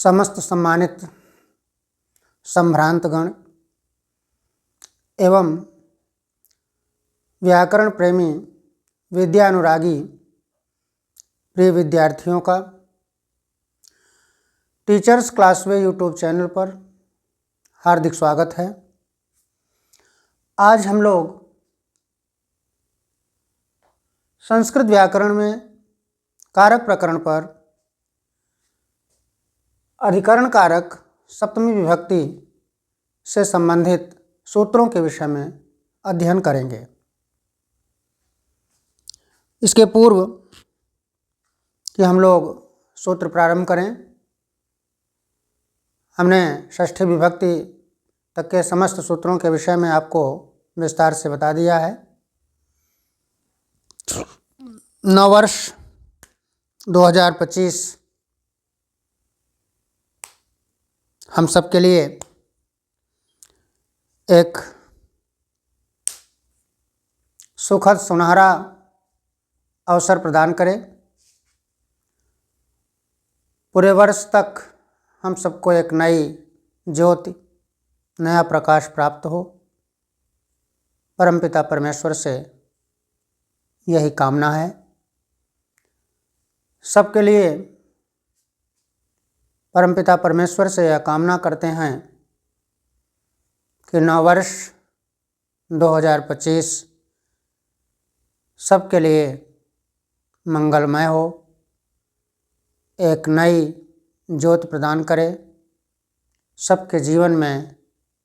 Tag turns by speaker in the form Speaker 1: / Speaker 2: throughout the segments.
Speaker 1: समस्त सम्मानित संभ्रांतगण एवं व्याकरण प्रेमी विद्यानुरागी प्रिय विद्यार्थियों का टीचर्स क्लासवे यूट्यूब चैनल पर हार्दिक स्वागत है। आज हम लोग संस्कृत व्याकरण में कारक प्रकरण पर अधिकरण कारक सप्तमी विभक्ति से संबंधित सूत्रों के विषय में अध्ययन करेंगे। इसके पूर्व कि हम लोग सूत्र प्रारंभ करें, हमने षष्ठी विभक्ति तक के समस्त सूत्रों के विषय में आपको विस्तार से बता दिया है। नववर्ष 2025 हम सब के लिए एक सुखद सुनहरा अवसर प्रदान करे। पूरे वर्ष तक हम सबको एक नई ज्योति, नया प्रकाश प्राप्त हो। परमपिता परमेश्वर से यही कामना है। सबके लिए परमपिता परमेश्वर से यह कामना करते हैं कि नववर्ष 2025 सबके लिए मंगलमय हो, एक नई ज्योति प्रदान करे, सबके जीवन में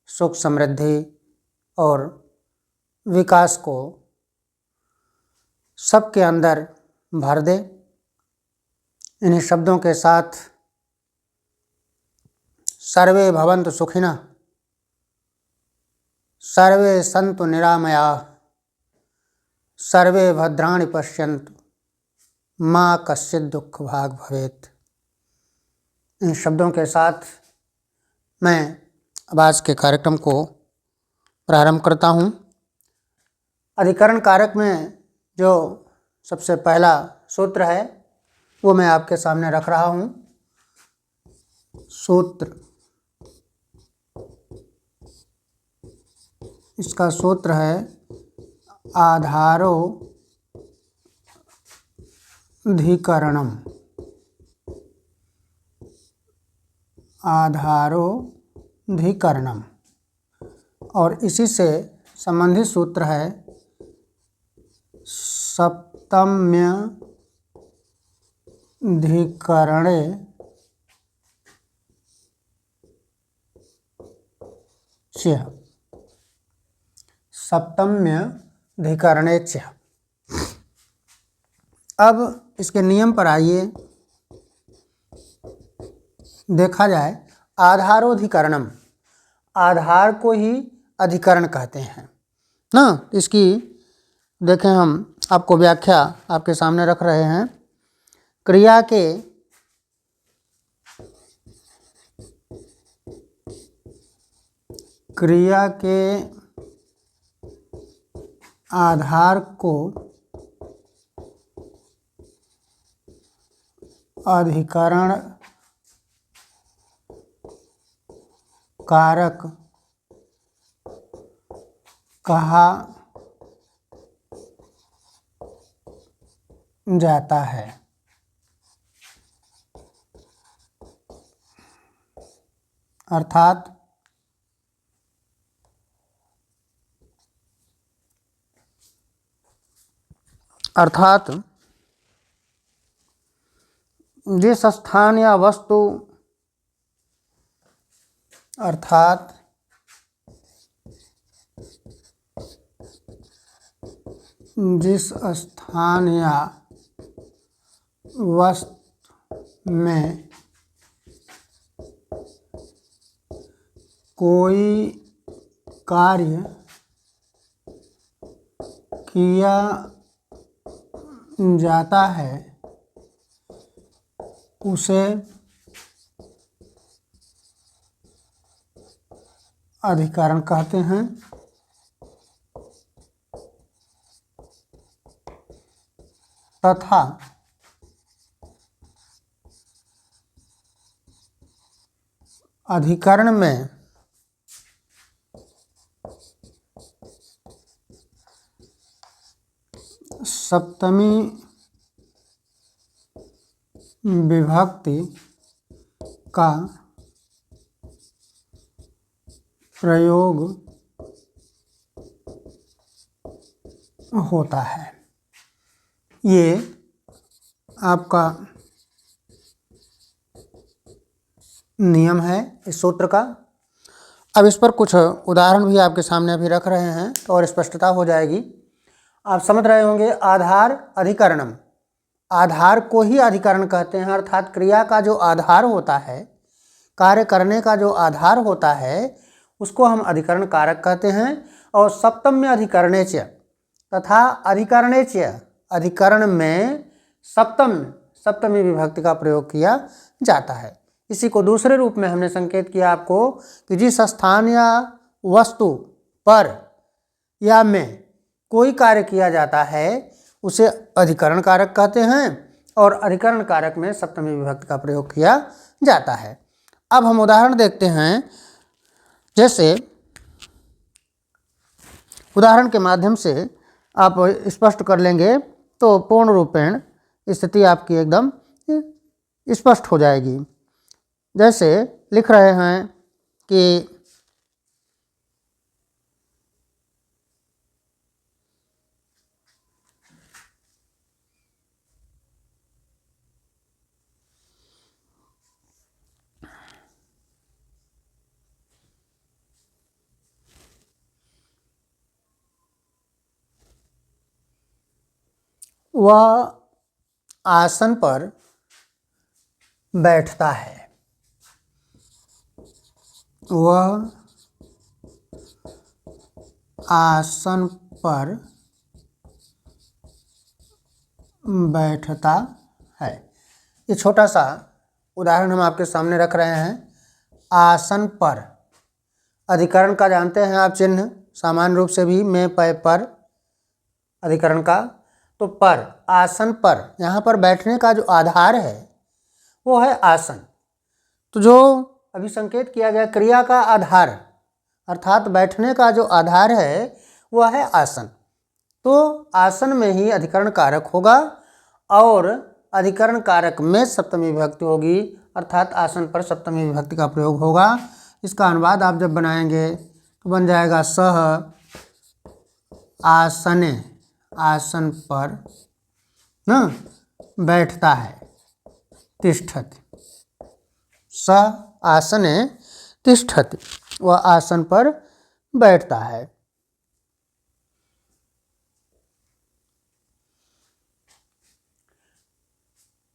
Speaker 1: सुख समृद्धि और विकास को सबके अंदर भर दे। इन्हीं शब्दों के साथ सर्वे भवन्तु सुखिनः, सर्वे सन्तु निरामयाः, सर्वे भद्राणि पश्यन्तु, मा कश्चित् दुःख भाग् भवेत्। इन शब्दों के साथ मैं अब आज के कार्यक्रम को प्रारंभ करता हूँ। अधिकरण कारक में जो सबसे पहला सूत्र है वो मैं आपके सामने रख रहा हूँ। सूत्र, इसका सूत्र है आधारोऽधिकरणम्। आधारोऽधिकरणम् और इसी से संबंधित सूत्र है सप्तम्यधिकरणे च। सप्तम्यधिकरणे च। अब इसके नियम पर आइए देखा जाए। आधारोऽधिकरणम, आधार को ही अधिकरण कहते हैं ना। इसकी देखें, हम आपको व्याख्या आपके सामने रख रहे हैं। क्रिया के आधार को अधिकरण कारक कहा जाता है। अर्थात जिस स्थान या वस्तु, अर्थात जिस स्थान या वस्तु में कोई कार्य किया जाता है उसे अधिकरण कहते हैं। तथा अधिकरण में सप्तमी विभक्ति का प्रयोग होता है। ये आपका नियम है इस सूत्र का। अब इस पर कुछ उदाहरण भी आपके सामने अभी रख रहे हैं तो और स्पष्टता हो जाएगी। आप समझ रहे होंगे आधार अधिकरणम, आधार को ही अधिकरण कहते हैं, अर्थात क्रिया का जो आधार होता है, कार्य करने का जो आधार होता है उसको हम अधिकरण कारक कहते हैं। और सप्तम्य अधिकरणेच्य तथा अधिकरणेच्य, अधिकरण में सप्तमी विभक्ति का प्रयोग किया जाता है। इसी को दूसरे रूप में हमने संकेत किया आपको कि जिस स्थान या वस्तु पर या में कोई कार्य किया जाता है उसे अधिकरण कारक कहते हैं और अधिकरण कारक में सप्तमी विभक्ति का प्रयोग किया जाता है। अब हम उदाहरण देखते हैं। जैसे उदाहरण के माध्यम से आप स्पष्ट कर लेंगे तो पूर्ण रूपेण स्थिति आपकी एकदम स्पष्ट हो जाएगी। जैसे लिख रहे हैं कि वह आसन पर बैठता है। वह आसन पर बैठता है। ये छोटा सा उदाहरण हम आपके सामने रख रहे हैं। आसन पर, अधिकरण का जानते हैं आप चिन्ह सामान्य रूप से भी, में पै पर अधिकरण का। तो पर, आसन पर, यहाँ पर बैठने का जो आधार है वो है आसन। तो जो अभी संकेत किया गया क्रिया का आधार अर्थात बैठने का जो आधार है वह है आसन। तो आसन में ही अधिकरण कारक होगा और अधिकरण कारक में सप्तमी विभक्ति होगी, अर्थात आसन पर सप्तमी विभक्ति का प्रयोग होगा। इसका अनुवाद आप जब बनाएंगे तो बन जाएगा सह आसने, आसन पर न बैठता है, तिष्ठति। स आसने तिष्ठति, वह आसन पर बैठता है।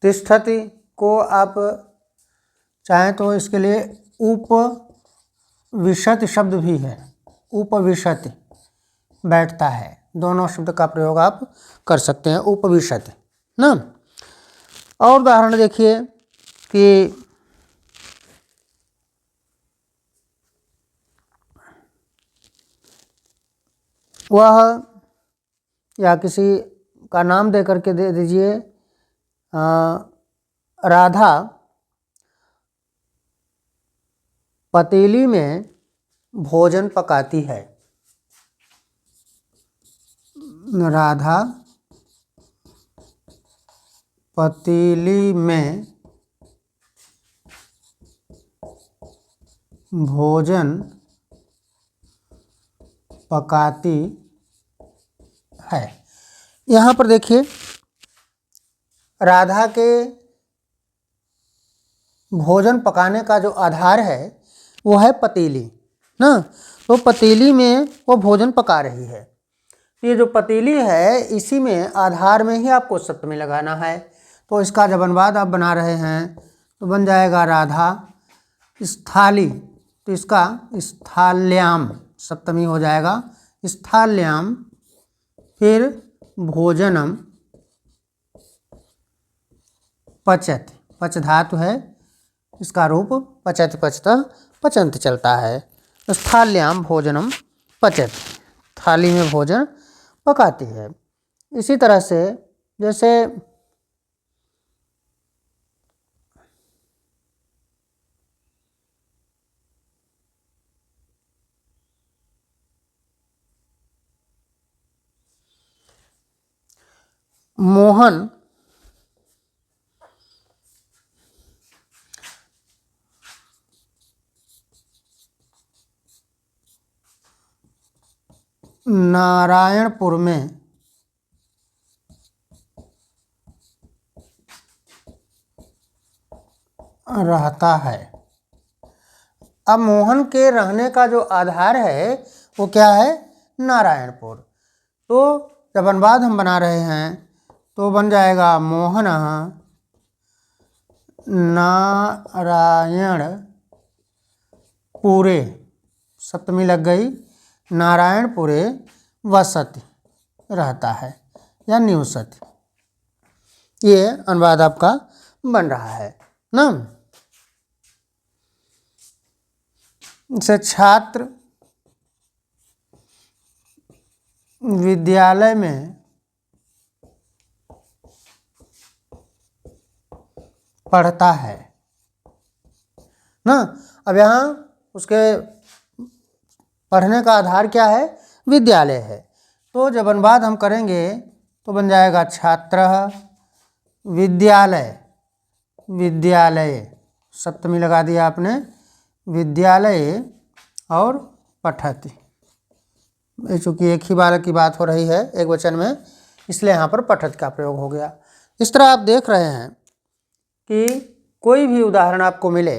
Speaker 1: तिष्ठति को आप चाहें तो इसके लिए उपविशति शब्द भी है। उपविशति, बैठता है, दोनों शब्द का प्रयोग आप कर सकते हैं, उपविशति ना। और उदाहरण देखिए कि वह, या किसी का नाम दे करके दे दीजिए, राधा पतीली में भोजन पकाती है। राधा पतीली में भोजन पकाती है। यहाँ पर देखिए राधा के भोजन पकाने का जो आधार है वो है पतीली ना। तो पतीली में वो भोजन पका रही है। ये जो पतीली है इसी में आधार में ही आपको सप्तमी लगाना है। तो इसका जब अनुवाद आप बना रहे हैं तो बन जाएगा राधा स्थाली, तो इसका स्थाल्याम सप्तमी हो जाएगा, स्थाल्याम। फिर भोजनम पचति, पच धातु है, इसका रूप पचति पचतः पचंत चलता है। स्थाल्याम भोजनम पचति, थाली में भोजन पकाती है। इसी तरह से जैसे मोहन नारायणपुर में रहता है। अब मोहन के रहने का जो आधार है वो क्या है? नारायणपुर। तो जब अनुवाद हम बना रहे हैं तो बन जाएगा मोहन नारायणपुरे, सप्तमी लग गई, नारायणपुरे वसति रहता है या निवसति। ये अनुवाद आपका बन रहा है ना। से छात्र विद्यालय में पढ़ता है ना। अब यहाँ उसके पढ़ने का आधार क्या है? विद्यालय है। तो जब अनुवाद हम करेंगे तो बन जाएगा छात्र विद्यालय, विद्यालय सप्तमी लगा दिया आपने, विद्यालय और पठति। चूँकि एक ही बालक की बात हो रही है एक वचन में, इसलिए यहाँ पर पठत का प्रयोग हो गया। इस तरह आप देख रहे हैं कि कोई भी उदाहरण आपको मिले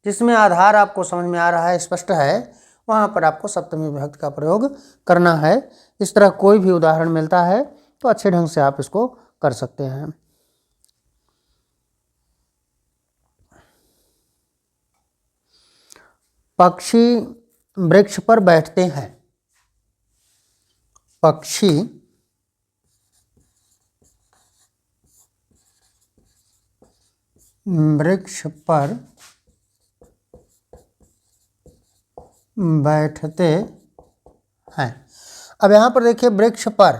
Speaker 1: जिसमें आधार आपको समझ में आ रहा है, स्पष्ट है, वहाँ पर आपको सप्तमी विभक्ति का प्रयोग करना है। इस तरह कोई भी उदाहरण मिलता है तो अच्छे ढंग से आप इसको कर सकते हैं। पक्षी वृक्ष पर बैठते हैं। पक्षी वृक्ष पर बैठते हैं। अब यहाँ पर देखिए, वृक्ष पर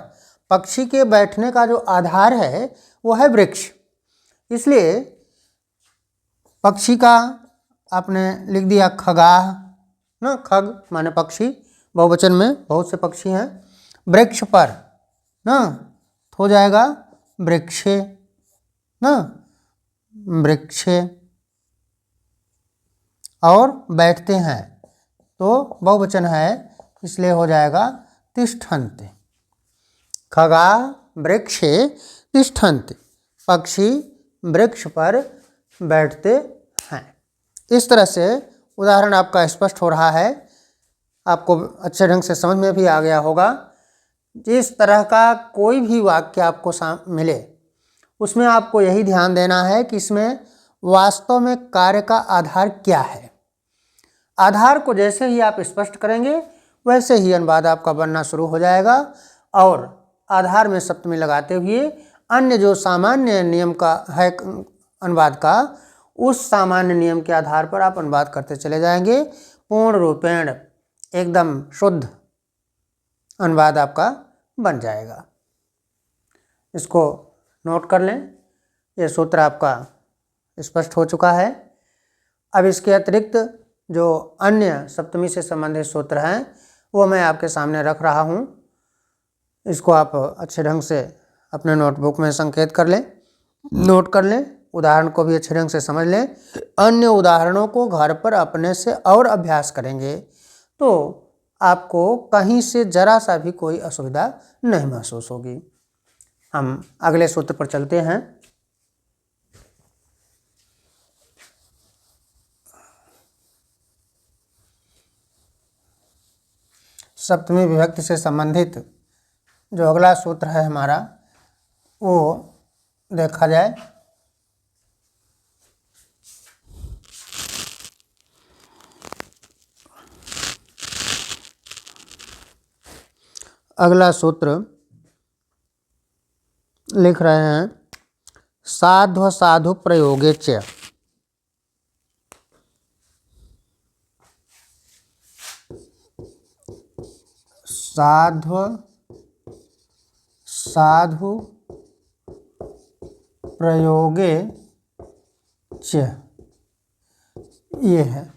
Speaker 1: पक्षी के बैठने का जो आधार है वो है वृक्ष, इसलिए पक्षी का आपने लिख दिया खगाह ना। खग माने पक्षी, बहुवचन में बहुत से पक्षी हैं। वृक्ष पर ना हो जाएगा वृक्षे ना, वृक्षे। और बैठते हैं तो बहुवचन है, इसलिए हो जाएगा तिष्ठन्ति। खगाः वृक्षे तिष्ठन्ति, पक्षी वृक्ष पर बैठते हैं। इस तरह से उदाहरण आपका स्पष्ट हो रहा है, आपको अच्छे ढंग से समझ में भी आ गया होगा। जिस तरह का कोई भी वाक्य आपको मिले उसमें आपको यही ध्यान देना है कि इसमें वास्तव में कार्य का आधार क्या है। आधार को जैसे ही आप स्पष्ट करेंगे वैसे ही अनुवाद आपका बनना शुरू हो जाएगा, और आधार में सप्तमी लगाते हुए अन्य जो सामान्य नियम का है अनुवाद का, उस सामान्य नियम के आधार पर आप अनुवाद करते चले जाएंगे। पूर्ण रूपेण एकदम शुद्ध अनुवाद आपका बन जाएगा। इसको नोट कर लें, ये सूत्र आपका स्पष्ट हो चुका है। अब इसके अतिरिक्त जो अन्य सप्तमी से संबंधित सूत्र हैं वो मैं आपके सामने रख रहा हूँ। इसको आप अच्छे ढंग से अपने नोटबुक में संकेत कर लें, नोट कर लें, उदाहरण को भी अच्छे ढंग से समझ लें। अन्य उदाहरणों को घर पर अपने से और अभ्यास करेंगे तो आपको कहीं से जरा सा भी कोई असुविधा नहीं महसूस होगी। हम अगले सूत्र पर चलते हैं। सप्तमी विभक्ति से संबंधित जो अगला सूत्र है हमारा वो देखा जाए। अगला सूत्र लिख रहे हैं, साध्व साधु प्रयोगे च। साध्व साधु प्रयोगे च, ये है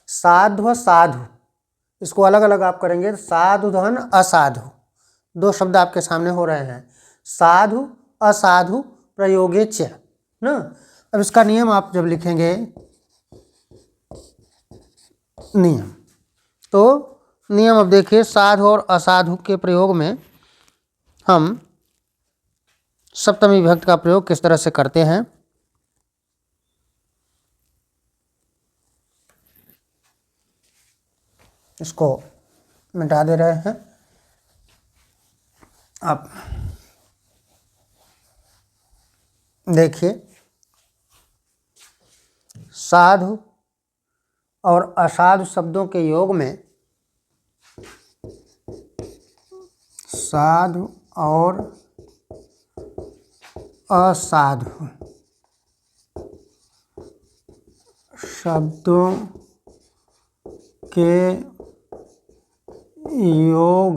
Speaker 1: साध्व साधु। इसको अलग अलग आप करेंगे, साधु धन असाधु, दो शब्द आपके सामने हो रहे हैं, साधु असाधु प्रयोगे च ना। अब इसका नियम आप जब लिखेंगे नियम, तो नियम अब देखिए साधु और असाधु के प्रयोग में हम सप्तमी विभक्ति का प्रयोग किस तरह से करते हैं। इसको मिटा दे रहे हैं आप देखिए, साधु और असाधु शब्दों के योग में साधु और असाधु शब्दों के योग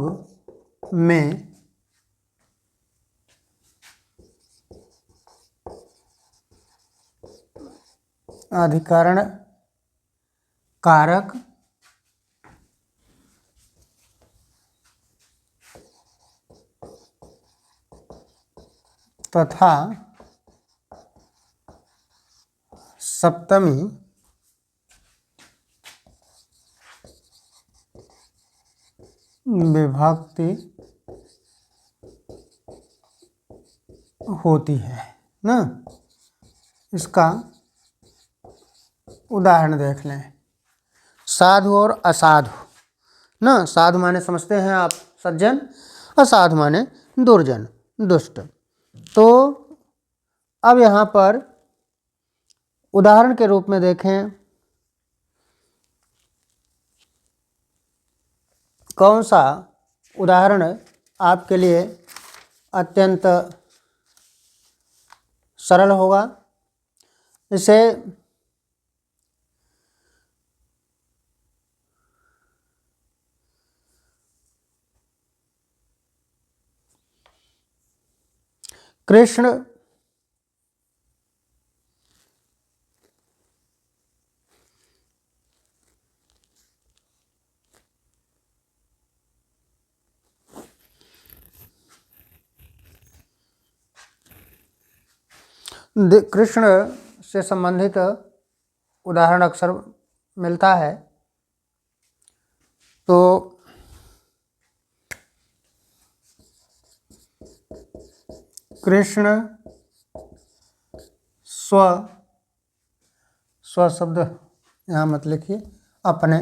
Speaker 1: में अधिकरण कारक तथा सप्तमी विभक्ति होती है ना। इसका उदाहरण देख लें, साधु और असाधु ना। साधु माने समझते हैं आप सज्जन, असाधु माने दुर्जन दुष्ट। तो अब यहाँ पर उदाहरण के रूप में देखें, कौन सा उदाहरण आपके लिए अत्यंत सरल होगा। इसे कृष्ण कृष्ण से संबंधित उदाहरण अक्सर मिलता है। तो कृष्ण स्व शब्द यहाँ मत लिखिए, अपने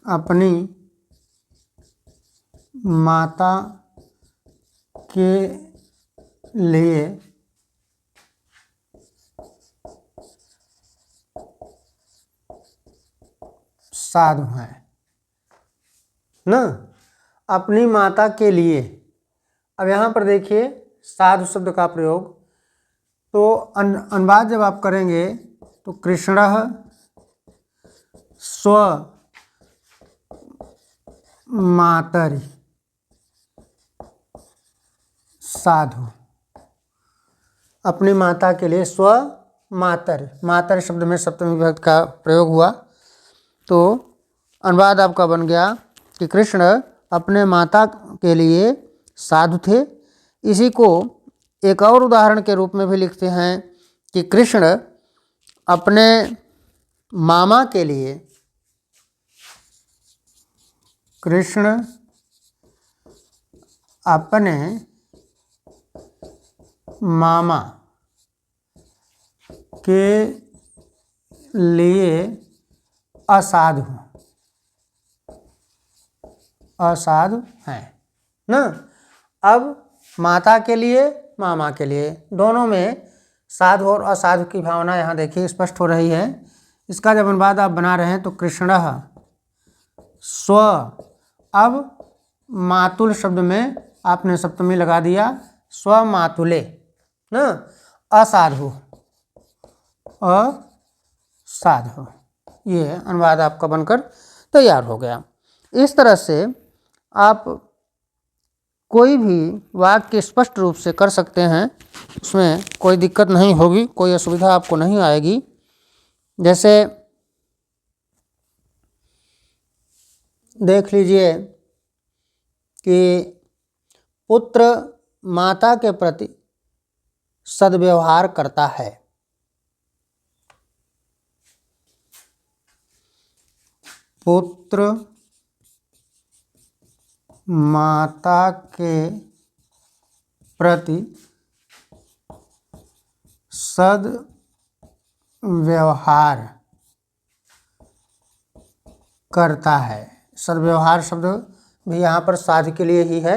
Speaker 1: अपनी माता के लिए साधु हैं ना। अपनी माता के लिए, अब यहाँ पर देखिए साधु शब्द का प्रयोग, तो अनुवाद जब आप करेंगे तो कृष्णः स्व मातरि साधु, अपनी माता के लिए स्व मातर, मातर शब्द में सप्तमी विभक्ति का प्रयोग हुआ। तो अनुवाद आपका बन गया कि कृष्ण अपने माता के लिए साधु थे। इसी को एक और उदाहरण के रूप में भी लिखते हैं कि कृष्ण अपने मामा के लिए, कृष्ण अपने मामा के लिए असाधु हैं ना। अब माता के लिए मामा के लिए दोनों में साधु और असाधु की भावना यहाँ देखिए स्पष्ट हो रही है। इसका जब अनुवाद आप बना रहे हैं तो कृष्णः स्व, अब मातुल शब्द में आपने सप्तमी लगा दिया, स्व मातुले ना, असाधु असाधु, ये अनुवाद आपका बनकर तैयार हो गया। इस तरह से आप कोई भी वाक्य स्पष्ट रूप से कर सकते हैं, उसमें कोई दिक्कत नहीं होगी, कोई असुविधा आपको नहीं आएगी। जैसे देख लीजिए कि पुत्र माता के प्रति सद्व्यवहार करता है। पुत्र माता के प्रति सद्व्यवहार करता है। सद्व्यवहार शब्द भी यहाँ पर साध के लिए ही है।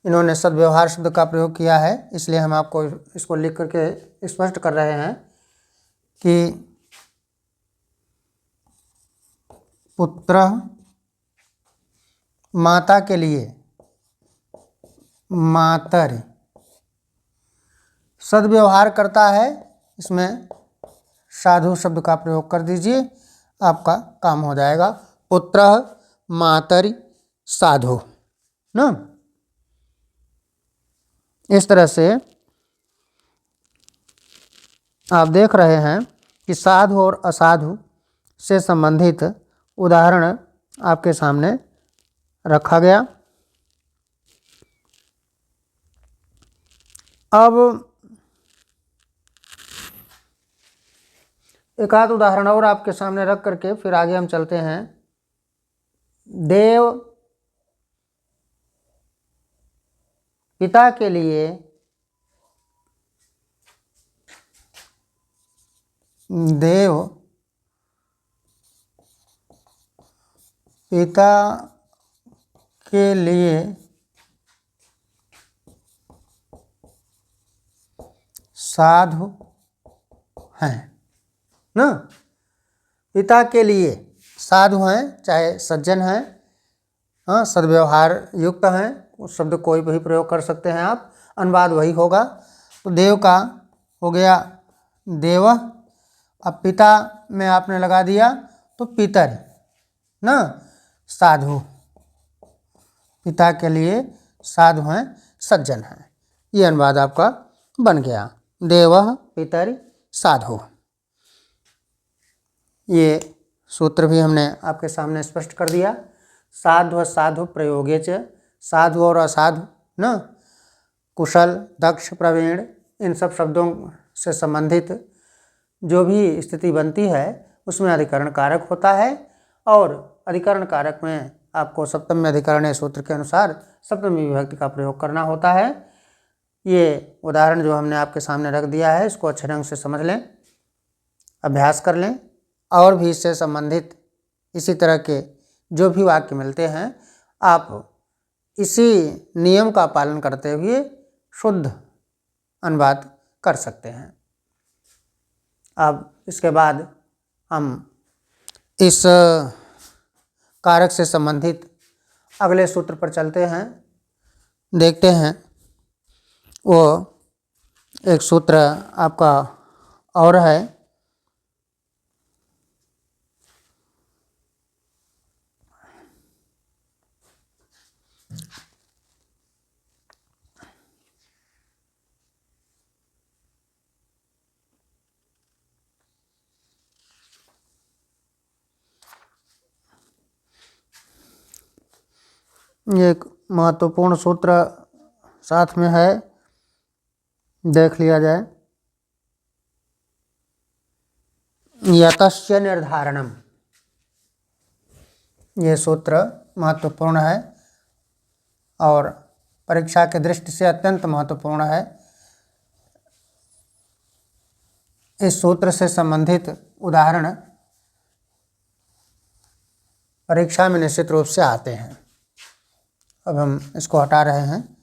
Speaker 1: इन्होंने सद्व्यवहार शब्द का प्रयोग किया है, इसलिए हम आपको इसको लिख करके स्पष्ट कर रहे हैं कि पुत्र माता के लिए मातरि सद्व्यवहार करता है। इसमें साधु शब्द का प्रयोग कर दीजिए, आपका काम हो जाएगा। पुत्र मातरि साधु ना। इस तरह से आप देख रहे हैं कि साधु और असाधु से संबंधित उदाहरण आपके सामने रखा गया। अब एक आध उदाहरण और आपके सामने रख करके फिर आगे हम चलते हैं। देव पिता के लिए देव पिता के लिए साधु हैं ना। पिता के लिए साधु हैं, चाहे सज्जन हैं, हाँ, सद्व्यवहार युक्त हैं, उस शब्द कोई भी प्रयोग कर सकते हैं आप, अनुवाद वही होगा। तो देव का हो गया देव, अब पिता में आपने लगा दिया तो पितर ना। साधु पिता के लिए साधु हैं, सज्जन हैं, ये अनुवाद आपका बन गया। देवः पितरि साधु। ये सूत्र भी हमने आपके सामने स्पष्ट कर दिया। साधु साधु प्रयोगे च, साधु और असाधु न, कुशल दक्ष प्रवीण, इन सब शब्दों से संबंधित जो भी स्थिति बनती है उसमें अधिकरण कारक होता है, और अधिकरण कारक में आपको सप्तमी अधिकरण सूत्र के अनुसार सप्तमी विभक्ति का प्रयोग करना होता है। ये उदाहरण जो हमने आपके सामने रख दिया है, इसको अच्छे ढंग से समझ लें, अभ्यास कर लें, और भी इससे संबंधित इसी तरह के जो भी वाक्य मिलते हैं आप इसी नियम का पालन करते हुए शुद्ध अनुवाद कर सकते हैं। अब इसके बाद हम इस कारक से संबंधित अगले सूत्र पर चलते हैं, देखते हैं। वो एक सूत्र आपका और है, एक महत्वपूर्ण सूत्र साथ में है, देख लिया जाए। यतस्य निर्धारणम, ये सूत्र महत्वपूर्ण है और परीक्षा के दृष्टि से अत्यंत महत्वपूर्ण है। इस सूत्र से संबंधित उदाहरण परीक्षा में निश्चित रूप से आते हैं। अब हम इसको हटा रहे हैं।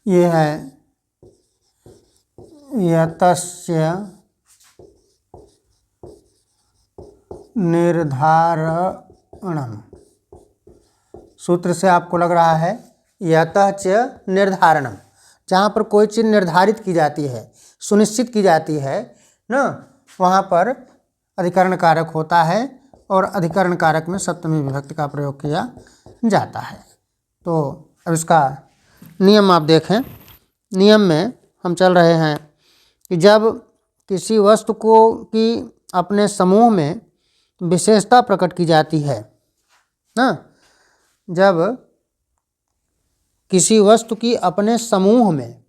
Speaker 1: ये है यतस्य निर्धारणम। सूत्र से आपको लग रहा है यतः च निर्धारणम, जहाँ पर कोई चीज़ निर्धारित की जाती है, सुनिश्चित की जाती है ना, वहाँ पर अधिकरण कारक होता है और अधिकरण कारक में सप्तमी विभक्ति का प्रयोग किया जाता है। तो अब इसका नियम आप देखें। नियम में हम चल रहे हैं कि जब किसी वस्तु को की अपने समूह में विशेषता प्रकट की जाती है ना, जब किसी वस्तु की अपने समूह में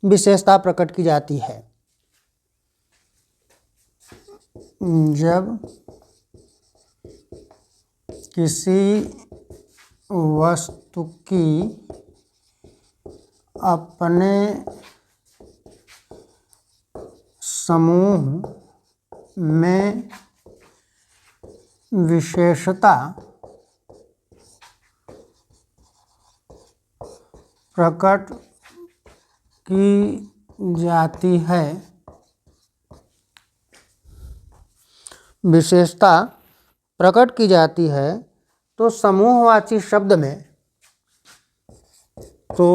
Speaker 1: विशेषता प्रकट की जाती है, जब किसी वस्तु की अपने समूह में विशेषता प्रकट की जाती है, विशेषता प्रकट की जाती है, तो समूहवाची शब्द में, तो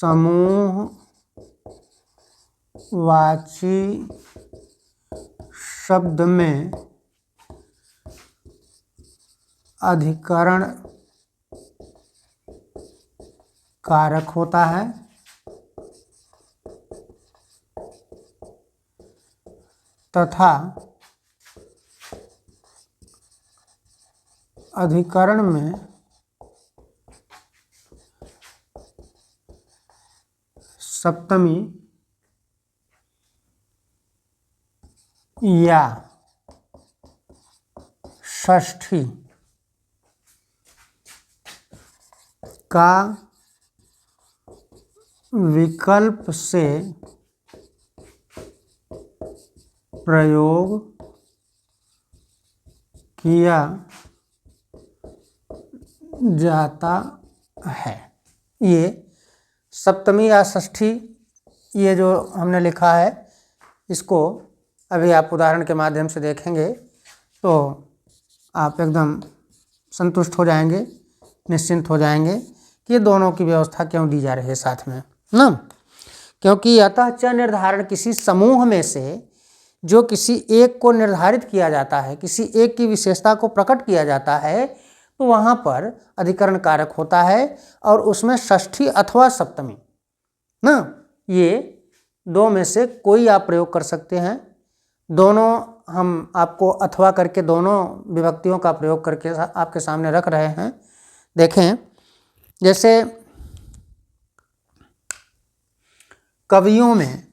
Speaker 1: समूहवाची शब्द में अधिकरण कारक होता है तथा अधिकरण में सप्तमी या षष्ठी का विकल्प से प्रयोग किया जाता है। ये सप्तमी या षष्ठी, ये जो हमने लिखा है, इसको अभी आप उदाहरण के माध्यम से देखेंगे तो आप एकदम संतुष्ट हो जाएंगे, निश्चिंत हो जाएंगे कि ये दोनों की व्यवस्था क्यों दी जा रही है साथ में ना। क्योंकि अतः च निर्धारण, किसी समूह में से जो किसी एक को निर्धारित किया जाता है, किसी एक की विशेषता को प्रकट किया जाता है, तो वहाँ पर अधिकरण कारक होता है और उसमें षष्ठी अथवा सप्तमी ना, ये दो में से कोई आप प्रयोग कर सकते हैं। दोनों हम आपको अथवा करके दोनों विभक्तियों का प्रयोग करके आपके सामने रख रहे हैं। देखें, जैसे कवियों में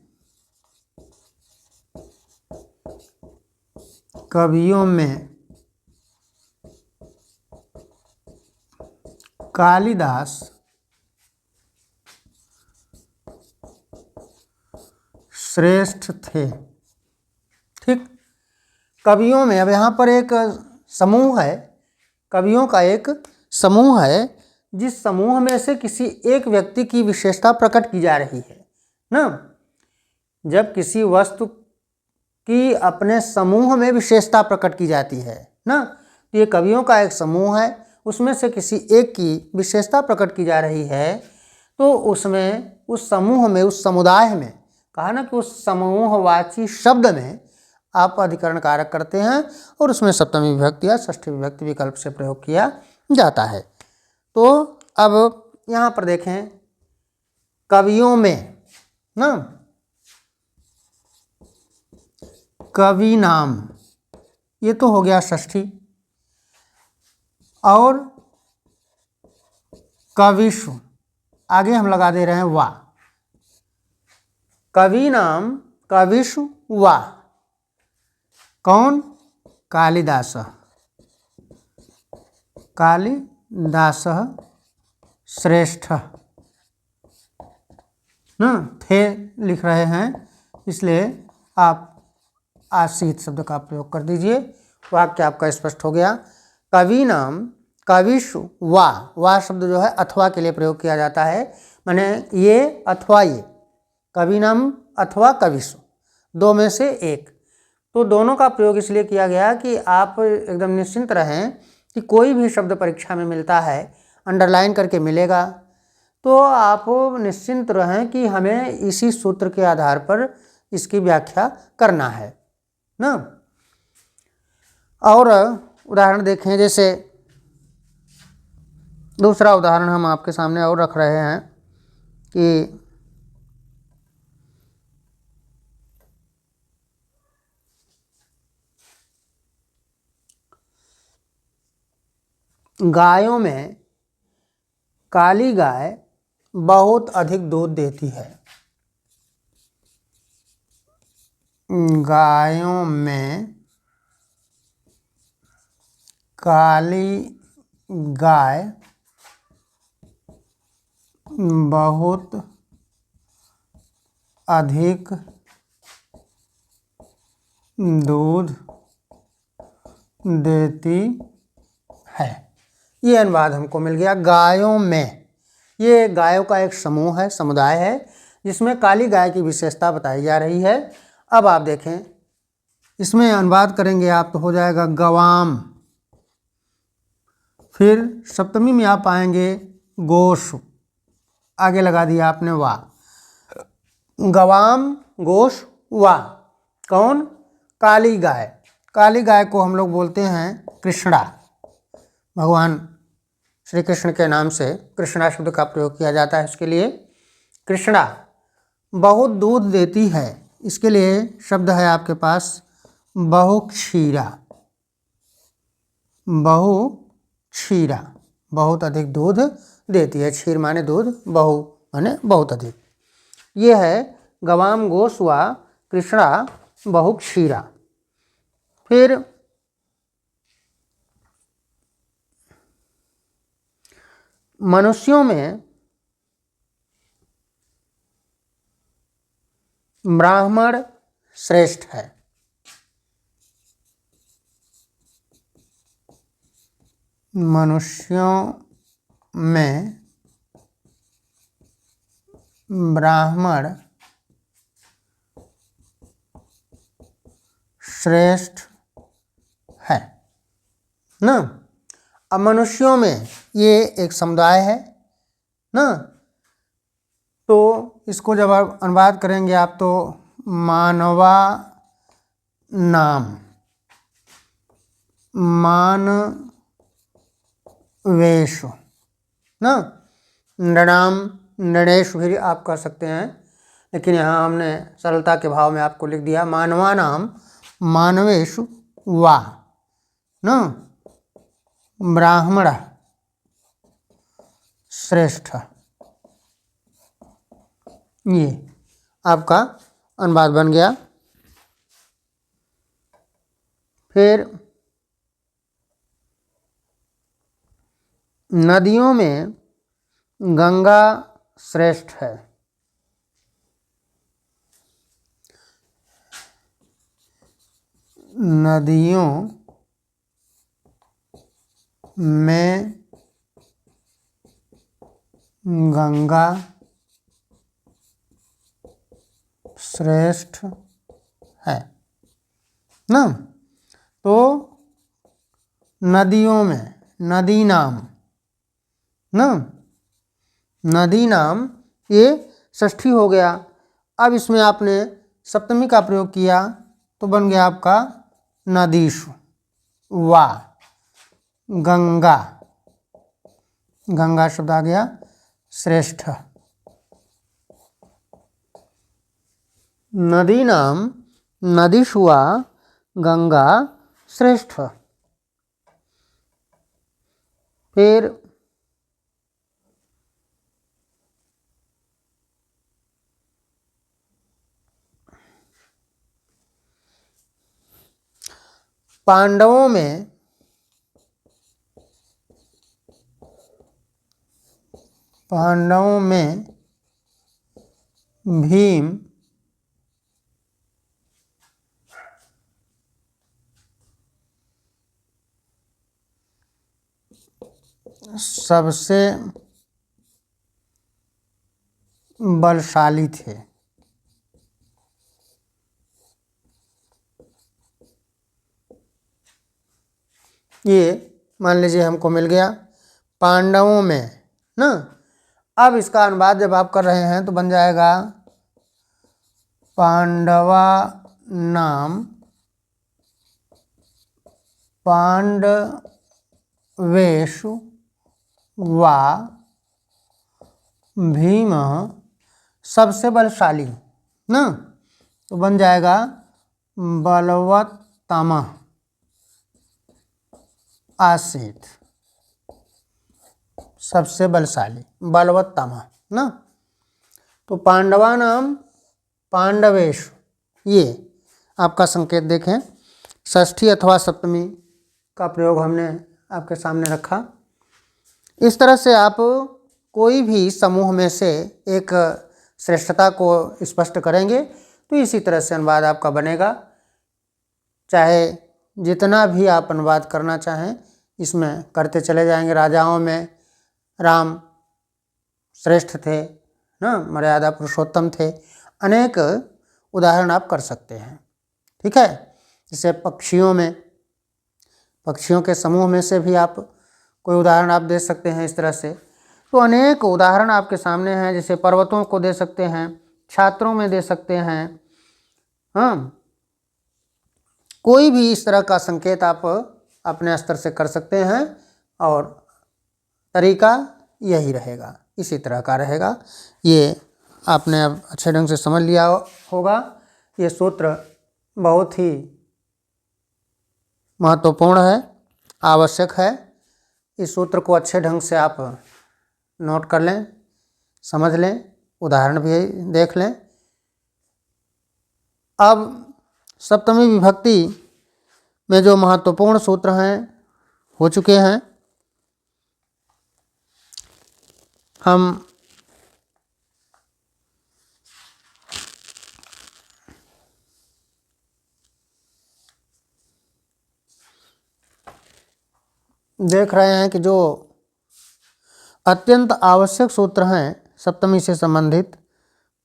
Speaker 1: कालिदास श्रेष्ठ थे। ठीक, कवियों में, अब यहाँ पर एक समूह है, कवियों का एक समूह है, जिस समूह में से किसी एक व्यक्ति की विशेषता प्रकट की जा रही है ना। जब किसी वस्तु की अपने समूह में विशेषता प्रकट की जाती है ना, तो ये कवियों का एक समूह है, उसमें से किसी एक की विशेषता प्रकट की जा रही है, तो उसमें, उस समूह में, उस समुदाय में, कहा ना कि उस समूहवाची शब्द में आप अधिकरण कारक करते हैं और उसमें सप्तमी विभक्ति या षष्ठी विभक्ति विकल्प से प्रयोग किया जाता है। तो अब यहाँ पर देखें, कवियों में ना, कवि नाम, ये तो हो गया षष्ठी, और कविषु आगे हम लगा दे रहे हैं वा, कवि नाम कविषु वा, कौन? कालिदास, कालिदास श्रेष्ठ ना, थे लिख रहे हैं, इसलिए आप आश्रित शब्द का प्रयोग कर दीजिए, वाक्य आपका स्पष्ट हो गया। कवि नाम कविषु वा शब्द जो है अथवा के लिए प्रयोग किया जाता है, माने ये अथवा ये, कवि नाम अथवा कविषु, दो में से एक। तो दोनों का प्रयोग इसलिए किया गया कि आप एकदम निश्चिंत रहें कि कोई भी शब्द परीक्षा में मिलता है, अंडरलाइन करके मिलेगा, तो आप निश्चिंत रहें कि हमें इसी सूत्र के आधार पर इसकी व्याख्या करना है ना। और उदाहरण देखें, जैसे दूसरा उदाहरण हम आपके सामने और रख रहे हैं कि गायों में काली गाय बहुत अधिक दूध देती है। गायों में काली गाय बहुत अधिक दूध देती है। ये अनुवाद हमको मिल गया। गायों में, ये गायों का एक समूह है, समुदाय है, जिसमें काली गाय की विशेषता बताई जा रही है। अब आप देखें, इसमें अनुवाद करेंगे आप तो हो जाएगा गवाम। फिर सप्तमी में आप पाएंगे गोश, आगे लगा दिया आपने वाह। गवाम, गोश, वाह। कौन? काली गाय। काली गाय को हम लोग बोलते हैं कृष्णा। भगवान श्री कृष्ण के नाम से कृष्णा शब्द का प्रयोग किया जाता है इसके लिए। कृष्णा बहुत दूध देती है, इसके लिए शब्द है आपके पास बहुक्षीरा। बहुक्षीरा, बहुत अधिक दूध देती है। क्षीर माने दूध, बहु माने बहुत अधिक। ये है गवाम, गोश, वा, कृष्णा, बहुक्षीरा। फिर मनुष्यों में ब्राह्मण श्रेष्ठ है। मनुष्यों में ब्राह्मण श्रेष्ठ है ना। अब मनुष्यों में ये एक समुदाय है ना, तो इसको जब आप अनुवाद करेंगे आप तो मानवा नाम, मानवेशु ना। नृणाम, नृणेशु भी आप कह सकते हैं, लेकिन यहाँ हमने सरलता के भाव में आपको लिख दिया मानवा नाम मानवेशु वा न ब्राह्मण श्रेष्ठ। ये आपका अनुवाद बन गया। फिर नदियों में गंगा श्रेष्ठ है। नदियों में गंगा श्रेष्ठ है ना। तो नदियों में, नदी नाम ना, नदी नाम ये षष्ठी हो गया। अब इसमें आपने सप्तमी का प्रयोग किया तो बन गया आपका नदीषु वा गंगा। गंगा शब्द आ गया श्रेष्ठ। नदी नाम नदीषु वा गंगा श्रेष्ठ। फिर पांडवों में भीम सबसे बलशाली थे। ये मान लीजिए हमको मिल गया पांडवों में ना। अब इसका अनुवाद जब आप कर रहे हैं तो बन जाएगा पांडवा नाम पांडवेषु वा भीम सबसे बलशाली ना, तो बन जाएगा बलवत्तम आसीत, सबसे बलशाली बलवत्तम ना। तो पांडवानाम पांडवेश, ये आपका संकेत देखें, षष्ठी अथवा सप्तमी का प्रयोग हमने आपके सामने रखा। इस तरह से आप कोई भी समूह में से एक श्रेष्ठता को स्पष्ट करेंगे तो इसी तरह से अनुवाद आपका बनेगा। चाहे जितना भी आप अनुवाद करना चाहें इसमें करते चले जाएंगे। राजाओं में राम श्रेष्ठ थे ना, मर्यादा पुरुषोत्तम थे, अनेक उदाहरण आप कर सकते हैं। ठीक है, जैसे पक्षियों में, पक्षियों के समूह में से भी आप कोई उदाहरण आप दे सकते हैं इस तरह से। तो अनेक उदाहरण आपके सामने हैं, जैसे पर्वतों को दे सकते हैं, छात्रों में दे सकते हैं। हाँ, कोई भी इस तरह का संकेत आप अपने स्तर से कर सकते हैं और तरीका यही रहेगा, इसी तरह का रहेगा। ये आपने अब अच्छे ढंग से समझ लिया होगा। ये सूत्र बहुत ही महत्वपूर्ण है, आवश्यक है। इस सूत्र को अच्छे ढंग से आप नोट कर लें, समझ लें, उदाहरण भी देख लें। अब सप्तमी विभक्ति में जो महत्वपूर्ण सूत्र हैं हो चुके हैं, हम देख रहे हैं कि जो अत्यंत आवश्यक सूत्र हैं सप्तमी से संबंधित,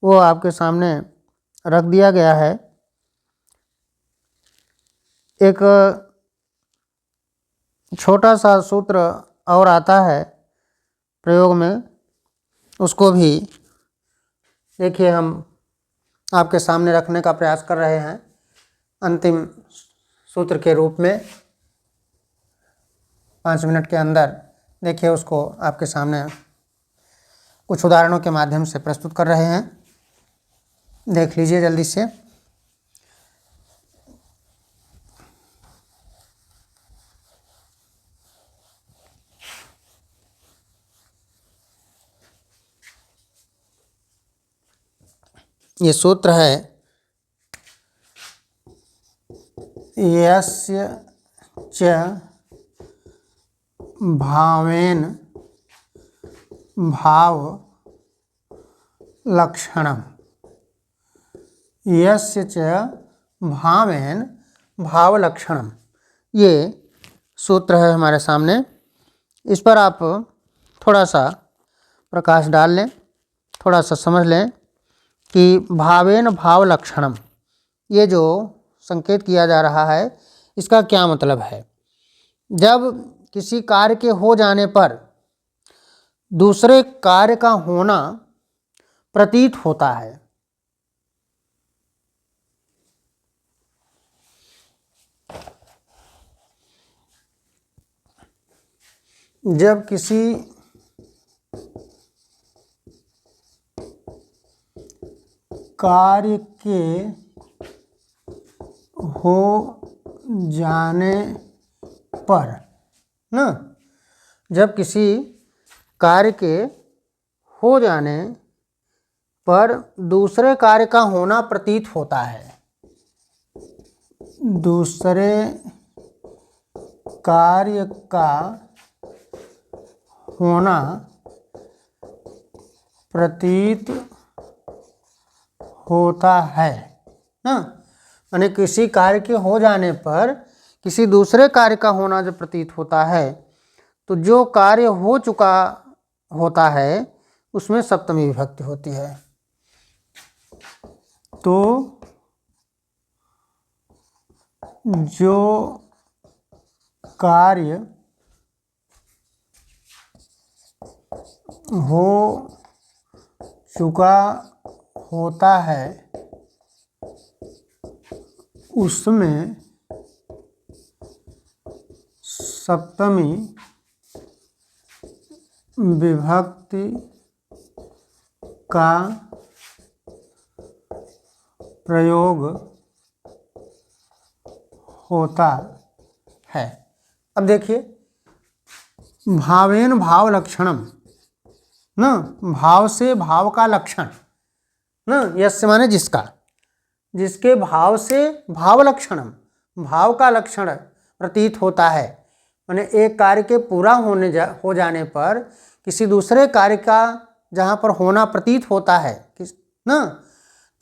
Speaker 1: वो आपके सामने रख दिया गया है। एक छोटा सा सूत्र और आता है प्रयोग में, उसको भी देखिए हम आपके सामने रखने का प्रयास कर रहे हैं अंतिम सूत्र के रूप में। 5 मिनट के अंदर देखिए उसको आपके सामने कुछ उदाहरणों के माध्यम से प्रस्तुत कर रहे हैं, देख लीजिए जल्दी से। ये सूत्र है यस्य च भावेन भाव लक्षणम, यस्य च भावेन भाव लक्षणम, ये सूत्र है हमारे सामने। इस पर आप थोड़ा सा प्रकाश डाल लें, थोड़ा सा समझ लें कि भावेन भाव लक्षणम, ये जो संकेत किया जा रहा है इसका क्या मतलब है। जब किसी कार्य के हो जाने पर दूसरे कार्य का होना प्रतीत होता है, जब किसी कार्य के हो जाने पर ना, जब किसी कार्य के हो जाने पर दूसरे कार्य का होना प्रतीत होता है, दूसरे कार्य का होना प्रतीत होता है ना। यानी किसी कार्य के हो जाने पर किसी दूसरे कार्य का होना जब प्रतीत होता है तो जो कार्य हो चुका होता है उसमें सप्तमी विभक्ति होती है। तो जो कार्य हो चुका होता है उसमें सप्तमी विभक्ति का प्रयोग होता है। अब देखिए, भावेन भाव लक्षणम, न भाव से भाव का लक्षण, न यस्य माने जिसका, जिसके भाव से भाव लक्षणम, भाव का लक्षण प्रतीत होता है। माने एक कार्य के पूरा हो जाने पर किसी दूसरे कार्य का जहाँ पर होना प्रतीत होता है ना,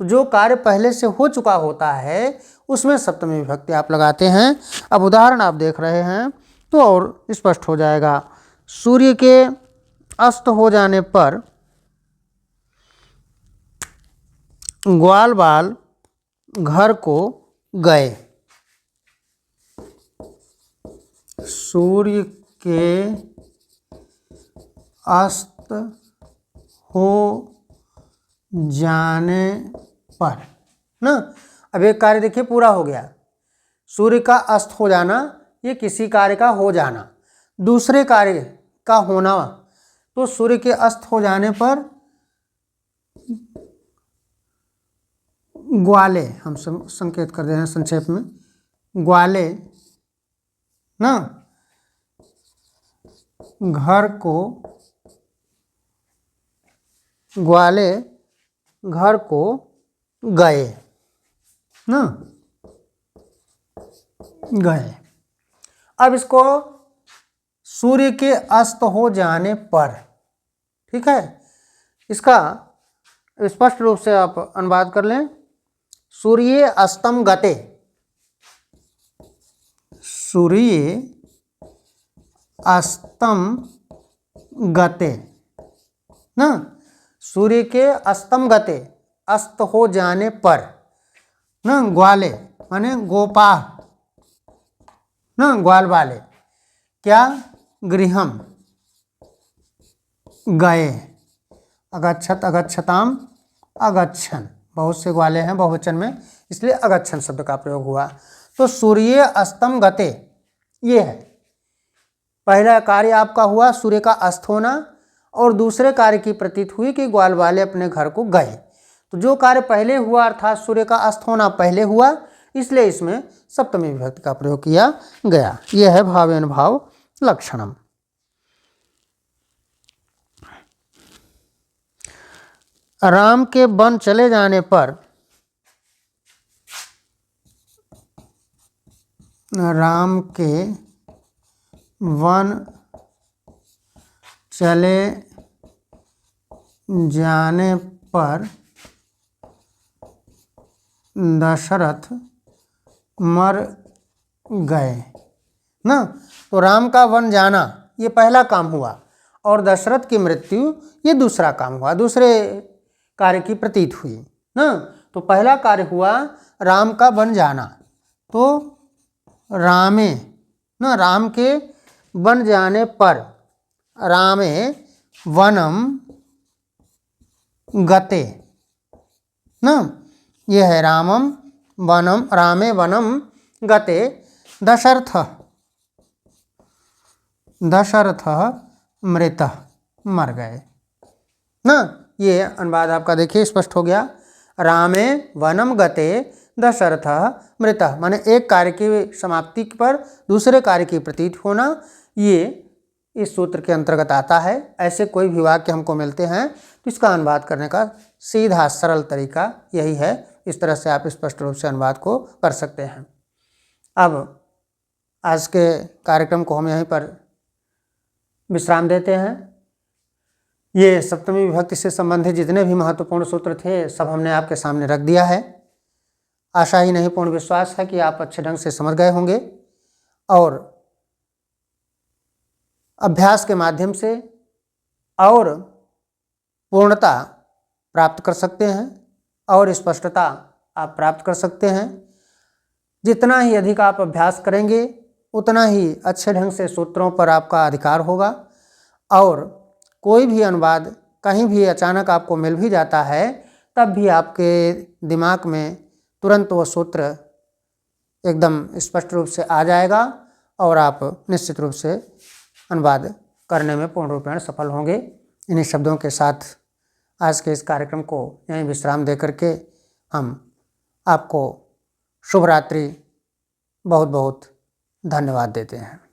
Speaker 1: तो जो कार्य पहले से हो चुका होता है उसमें सप्तमी विभक्ति आप लगाते हैं। अब उदाहरण आप देख रहे हैं तो और स्पष्ट हो जाएगा। सूर्य के अस्त हो जाने पर ग्वाल बाल घर को गए। सूर्य के अस्त हो जाने पर ना, अब एक कार्य देखिए पूरा हो गया। सूर्य का अस्त हो जाना ये किसी कार्य का हो जाना, दूसरे कार्य का होना, तो सूर्य के अस्त हो जाने पर ग्वाले, हम संकेत कर रहे हैं संक्षेप में, ग्वाले ना घर को, ग्वाले घर को गए ना, गए। अब इसको सूर्य के अस्त हो जाने पर, ठीक है, इसका स्पष्ट रूप से आप अनुवाद कर लें। सूर्य अस्तम गते, सूर्य अस्तम गते ना, सूर्य के अस्तम गते, अस्त हो जाने पर ना, ग्वाले माने गोपा ना, ग्वाल वाले क्या, गृहम गए। अगच्छत अगच्छताम अगच्छन, बहुत से ग्वाले हैं बहुवचन में, इसलिए अगच्छन शब्द का प्रयोग हुआ। तो सूर्य अस्तम गते ये है, पहला कार्य आपका हुआ सूर्य का अस्त होना, और दूसरे कार्य की प्रतीत हुई कि ग्वाल वाले अपने घर को गए। तो जो कार्य पहले हुआ अर्थात सूर्य का अस्त होना पहले हुआ, इसलिए इसमें सप्तमी विभक्ति का प्रयोग किया गया। यह है भावेन भाव लक्षणम। राम के वन चले जाने पर, राम के वन चले जाने पर दशरथ मर गए ना, तो राम का वन जाना ये पहला काम हुआ और दशरथ की मृत्यु ये दूसरा काम हुआ, दूसरे कार्य की प्रतीत हुई ना। तो पहला कार्य हुआ राम का वन जाना, तो रामे ना, राम के वन जाने पर रामे वनम गते ना, यह है रामम वनम, रामे वनम गते दशरथ, दशरथ मृत मर गए ना। ये अनुवाद आपका देखिए स्पष्ट हो गया। रामे वनम गते दशरथ मृत, माने एक कार्य की समाप्ति पर दूसरे कार्य की प्रतीत होना, ये इस सूत्र के अंतर्गत आता है। ऐसे कोई भी वाक्य हमको मिलते हैं तो इसका अनुवाद करने का सीधा सरल तरीका यही है। इस तरह से आप स्पष्ट रूप से अनुवाद को कर सकते हैं। अब आज के कार्यक्रम को हम यहीं पर विश्राम देते हैं। ये सप्तमी विभक्ति से संबंधित जितने भी महत्वपूर्ण सूत्र थे सब हमने आपके सामने रख दिया है। आशा ही नहीं पूर्ण विश्वास है कि आप अच्छे ढंग से समझ गए होंगे और अभ्यास के माध्यम से और पूर्णता प्राप्त कर सकते हैं और स्पष्टता आप प्राप्त कर सकते हैं। जितना ही अधिक आप अभ्यास करेंगे उतना ही अच्छे ढंग से सूत्रों पर आपका अधिकार होगा और कोई भी अनुवाद कहीं भी अचानक आपको मिल भी जाता है तब भी आपके दिमाग में तुरंत वो सूत्र एकदम स्पष्ट रूप से आ जाएगा और आप निश्चित रूप से अनुवाद करने में पूर्ण रूपेण सफल होंगे। इन्हीं शब्दों के साथ आज के इस कार्यक्रम को यहीं विश्राम दे करके हम आपको शुभ रात्रि, बहुत बहुत धन्यवाद देते हैं।